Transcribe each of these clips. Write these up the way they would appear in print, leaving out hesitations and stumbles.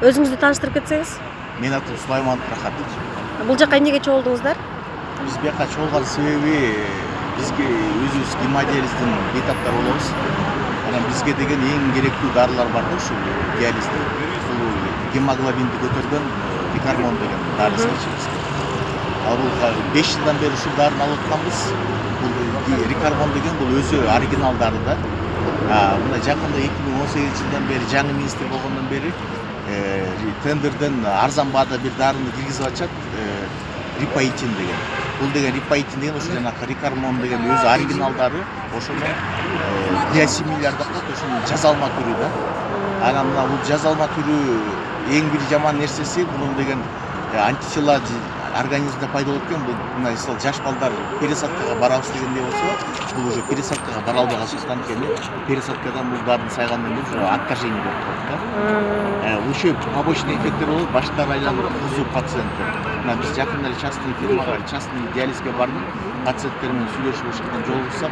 Өзүңүздү тааныштырып кетсеңиз? Мен атым Сулайманов Рахат. Бул жака эмнеге чогулдуңуздар? Биз бияка чогулган себеби бизге өзүбүз гемодиализдин бейтаптар болобуз. Анан бизге деген эң керектүү дарылар бар да, ушул диализде. Бул гемоглобинди көтөргөн рикармон деген дары ичебиз. Ал бул 5 жылдан бери ушул дарыны алып атканбыз. Бул рикармон деген бул өзү оригинал дары да. Мына жакында 2018 жылдан бери жаңы министр болгондон бери тендерден арзан баада бир дарыны киргизип атышат, рипаитин деген. Бул деген рипаитин деген ошо жанакы рикармон деген өзү оригинал дары, ошону биосимиляр деп коет, ошонун жазалма түрү да. Анан мына бул жазалма түрү эң бир жаман нерсеси, бунун деген антитела организмде пайда болуп кеткен. Бул мына мисалы жаш балдар пересадкага барабыз дегенде болсо, бул уже пересадкага бара албаган чыккан экен. Пересадкадан бул дарын сайгандан кийин уже отторжение болуп калат да. Ошо побочный эффекттер болуп, баштары айланып кузуп пациенттер. Мына биз жакында эле частный фирмага, частный диализге бардык. Пациенттер менен сүйлөшүп ошондон жолугушсак,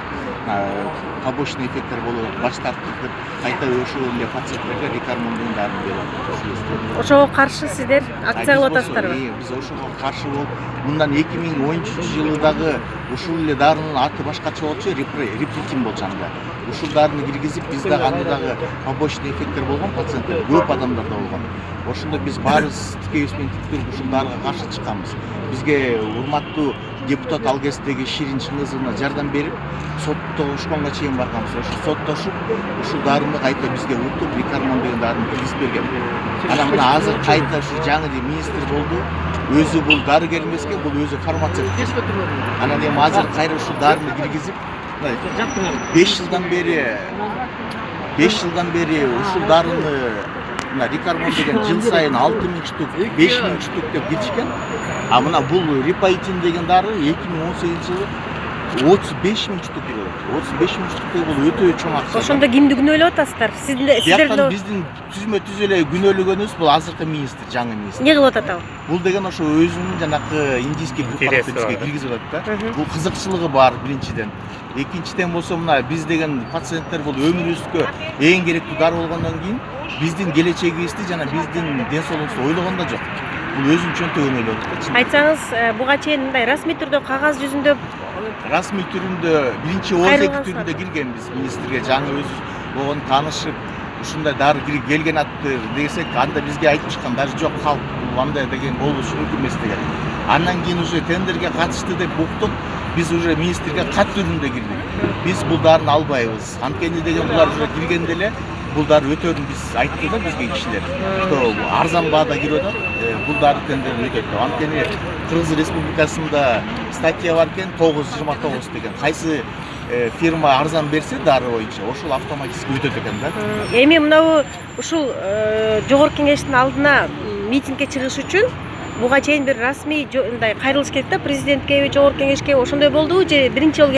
побочный эффекттер болуп, баш тартып деп кайта ошол эле пациенттерге рикармон деген дарыны берип. Ошого каршы сиздер акция кылып атасыздарбы? Биз ошого каршы болуп, мындан 2013-жылы дагы ушул эле дарынын аты башкача болчу, репритин болчу анда. Ушул дарыны киргизип, биз дагы анда дагы побочный эффекттер болгон пациенттер, көп адамдарда болгон. Ошондо биз баарыбыз тикебиз менен тик туруп ушул дарыга каршы чыкканбыз. Бизге урматтуу депутат Алгестеги Ширин Чыңгызовна жардам берип, соттошконго чейин барганбыз. Ошо соттошуп, ушул дарыны кайта бизге утуп, рикармон деген дарыны киргизип берген. Анан мына азыр кайта ушу жаңы министр болду. Өзү бул дарыгер эмес экен, бул өзү фармацевт. Анан эми азыр кайра ушул дарыны киргизип, 5 жылдан бери ушул дарыны мына рикармон деген жыл сайын 6000 штук, 5000 штук деп кетишкен. А мына бул рипаитин деген дары 2018-жылы 35.000 штук келет. 35.000 штук бул өтө чоң акча. Ошондо кимди күнөөлөп атасыздар? Сиздердин биздин түзмө-түз эле күнөөлөгөнүбүз бул азыркы министр, жаңы министр. Эмне кылып атат ал? Бул деген ошо өзүнүн жанакы индийский группаларды бизге киргизип атат да. Бул кызыкчылыгы бар биринчиден. Экинчиден болсо мына биз деген пациенттер бул өмүрүбүзгө эң керектүү дары болгондон кийин биздин келечегибизди жана биздин ден соолугубузду ойлогон да жок. Бул өзүнүн чөнтөгүн ойлоп атат. Айтсаңыз, буга чейин мындай расмий түрдө, кагаз жүзүндө, расмий түрүндө биринчи ооз түрүндө киргенбиз министрге, жаңы өзү болгон таанышып, ушундай дары келген атты десек, анда бизге айтып чыккан, даже жок, калк бул андай деген болушу мүмкүн эмес деген. Андан кийин уже тендерге катышты деп уктук, биз уже министрге кат түрүндө кирдик. Биз бул дарыны албайбыз. Анткени деген булар уже киргенде эле бул дары өтөрүн биз айтты да бизге кишилер. Что арзан баада кирип атат, бул дары тендерин өтөт деп. Анткени Кыргыз Республикасында статья бар экен 929 деген. Кайсы фирма арзан берсе дары боюнча, ошол автоматически өтөт экен да. Эми мынабу ушул жогорку кеңештин алдына митингге чыгыш үчүн буга чейин бир расмий мындай кайрылыш керек да президентке, жогорку кеңешке, ошондой болдубу же биринчи жолу